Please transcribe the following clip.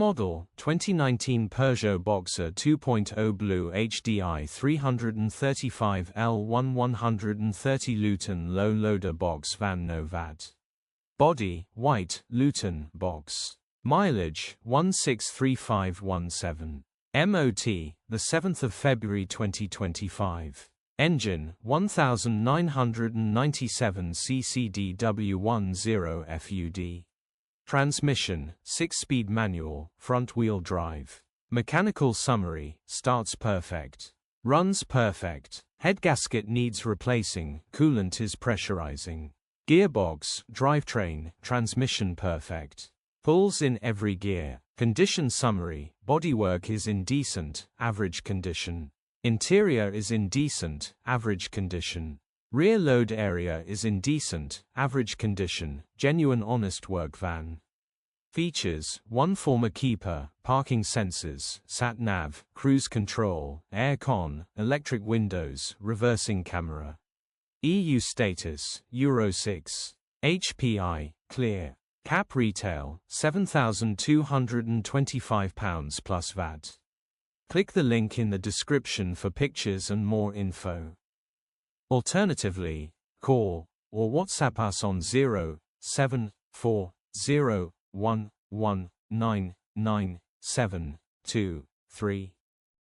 model, 2019 Peugeot Boxer 2.0 BlueHDi 335L1 130 Luton low loader box van no VAT. Body, white, Luton, box. Mileage, 163517. MOT, the 7th of February 2025. Engine, 1997 ccdw10 FUD. Transmission, 6-speed manual, front-wheel drive. Mechanical summary, starts perfect. Runs perfect. Headgasket needs replacing, coolant is pressurizing. Gearbox, drivetrain, transmission perfect. Pulls in every gear. Condition summary, bodywork is in decent, average condition. Interior is in decent, average condition. Rear load area is in decent, average condition, genuine honest work van. Features, 1 former keeper, parking sensors, sat-nav, cruise control, air-con, electric windows, reversing camera. EU status, Euro 6. HPI, clear. Cap retail, £7,225 plus VAT. Click the link in the description for pictures and more info. Alternatively, call or WhatsApp us on 07401199723.